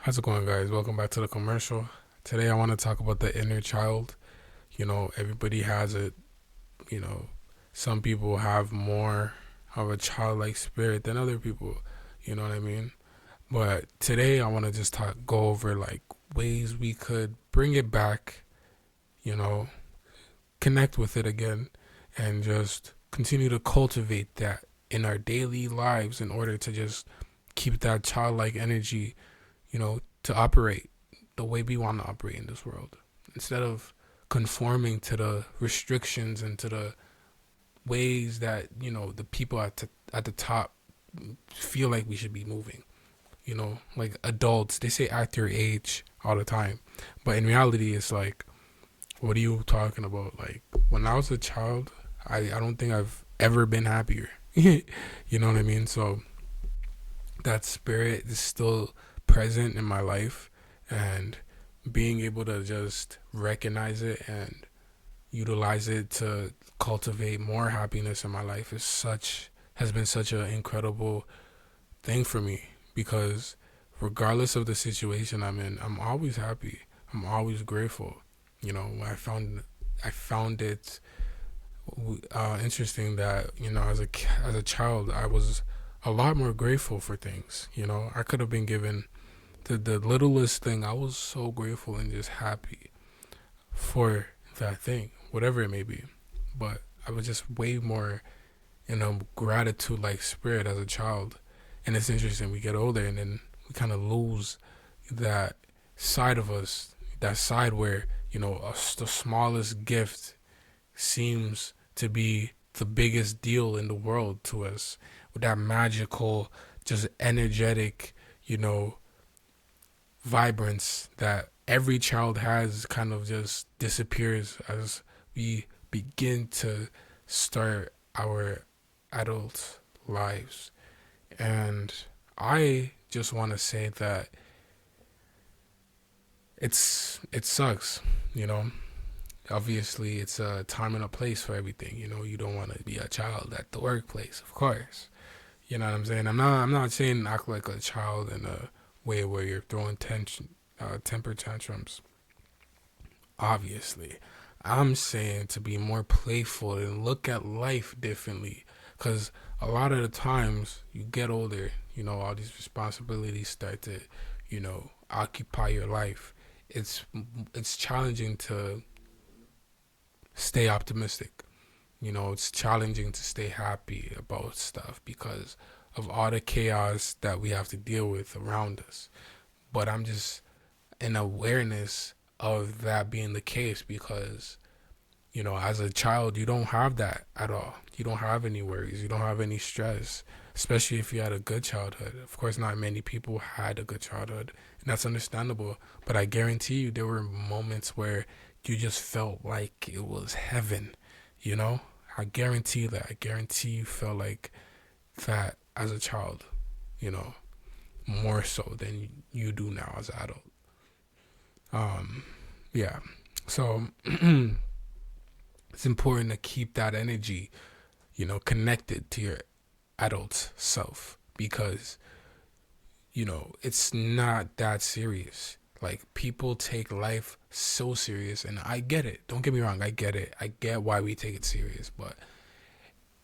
How's it going, guys? Welcome back to the commercial. Today, I want to talk about the inner child. Everybody has it. You know, some people have more of a childlike spirit than other people. You know what I mean? But today, I want to just go over like ways we could bring it back. You know, connect with it again, and just continue to cultivate that in our daily lives in order to just keep that childlike energy, to operate the way we want to operate in this world instead of conforming to the restrictions and to the ways that the people at the top feel like we should be moving. Like adults, they say act your age all the time, but in reality, it's like, what are you talking about? Like when I was a child, I don't think I've ever been happier. You know what I mean? So that spirit is still present in my life, and being able to just recognize it and utilize it to cultivate more happiness in my life has been such an incredible thing for me, because regardless of the situation I'm in, I'm always happy. I'm always grateful. I found it interesting that as a child I was a lot more grateful for things. I could have been given the littlest thing. I was so grateful and just happy for that thing, whatever it may be. But I was just way more in a gratitude like spirit as a child. And it's interesting, we get older and then we kind of lose that side of us, that side where, the smallest gift seems to be the biggest deal in the world to us, with that magical, just energetic, you know, vibrance that every child has kind of just disappears as we begin to start our adult lives. And I just want to say that it sucks, you know. Obviously, it's a time and a place for everything. You don't want to be a child at the workplace, of course. You know what I'm saying? I'm not saying act like a child in a way where you're throwing temper tantrums. Obviously, I'm saying to be more playful and look at life differently. Cause a lot of the times you get older, all these responsibilities start to, occupy your life. It's it's challenging to stay optimistic. It's challenging to stay happy about stuff because of all the chaos that we have to deal with around us. But I'm just in awareness of that being the case because, as a child, you don't have that at all. You don't have any worries. You don't have any stress, especially if you had a good childhood. Of course, not many people had a good childhood, and that's understandable. But I guarantee you, there were moments where you just felt like it was heaven, you know? I guarantee that. I guarantee you felt like that as a child, you know, more so than you do now as an adult. Um, yeah. So it's important to keep that energy, connected to your adult self because, it's not that serious. Like, people take life so serious, and I get it. Don't get me wrong, I get it. I get why we take it serious, but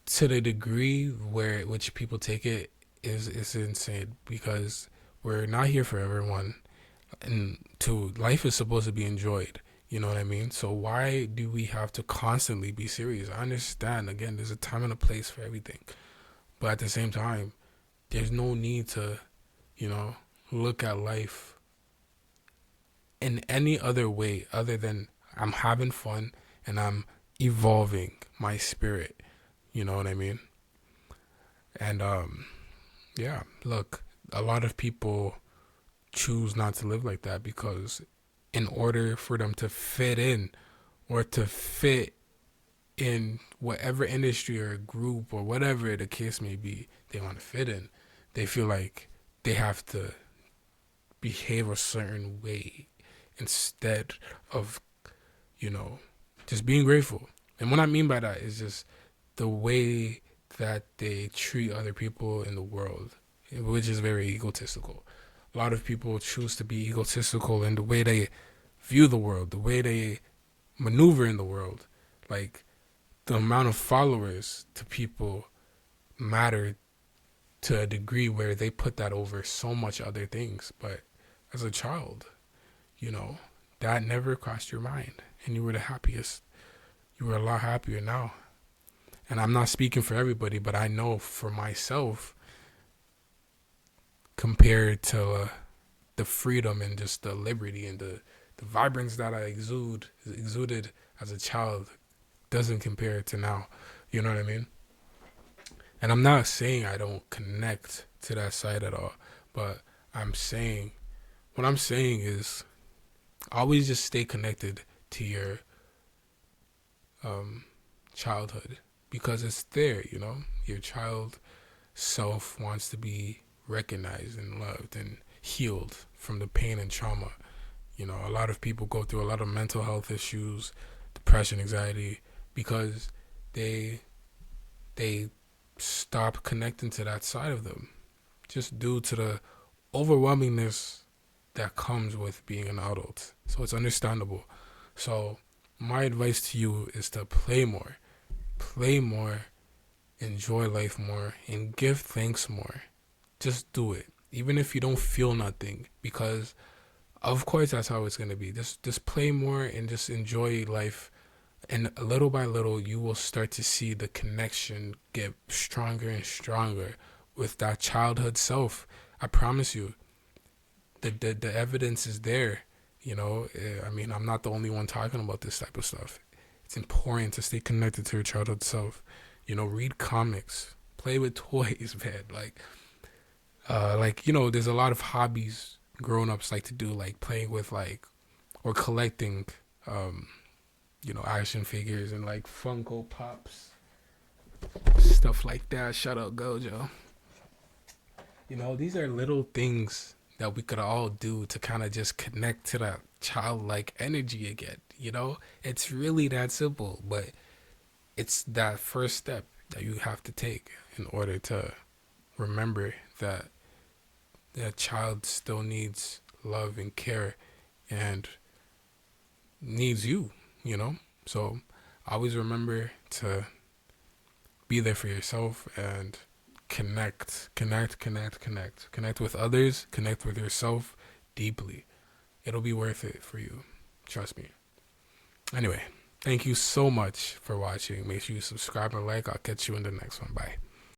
to the degree where which people take it is insane because we're not here for everyone, and two, life is supposed to be enjoyed. You know what I mean? So why do we have to constantly be serious? I understand. Again, there's a time and a place for everything, but at the same time, there's no need to, you know, look at life in any other way other than I'm having fun and I'm evolving my spirit. You know what I mean? And yeah, look, a lot of people choose not to live like that because in order for them to fit in or to fit in whatever industry or group or whatever the case may be they want to fit in, they feel like they have to behave a certain way instead of, you know, just being grateful. And what I mean by that is just the way that they treat other people in the world, which is very egotistical. A lot of people choose to be egotistical in the way they view the world, the way they maneuver in the world. Like, the amount of followers to people matter to a degree where they put that over so much other things. But as a child, you know, that never crossed your mind, and you were the happiest. You were a lot happier now. And I'm not speaking for everybody, but I know for myself, compared to the freedom and just the liberty and the vibrance that I exuded as a child, doesn't compare to now. You know what I mean? And I'm not saying I don't connect to that side at all, but I'm saying, what I'm saying is, always just stay connected to your childhood, because it's there, you know? Your child self wants to be recognized and loved and healed from the pain and trauma. You know, a lot of people go through a lot of mental health issues, depression, anxiety, because they they stop connecting to that side of them, just due to the overwhelmingness that comes with being an adult. So it's understandable. So my advice to you is to play more, enjoy life more, and give thanks more. Just do it, even if you don't feel nothing, because of course that's how it's gonna be. Just play more and just enjoy life, and little by little you will start to see the connection get stronger and stronger with that childhood self. I promise you, the evidence is there. You know, I mean, I'm not the only one talking about this type of stuff. It's important to stay connected to your childhood self. You know, read comics, play with toys, man. Like, you know, there's a lot of hobbies grown-ups like to do, like playing with, like, or collecting, you know, action figures and like Funko Pops, stuff like that. Shout out Gojo. You know, these are little things that we could all do to kind of just connect to that childlike energy again. You know, it's really that simple, but it's that first step that you have to take in order to remember that that child still needs love and care and needs you, you know? So always remember to be there for yourself and connect with others, connect with yourself deeply. It'll be worth it for you. Trust me. Anyway, thank you so much for watching. Make sure you subscribe and like. I'll catch you in the next one. Bye.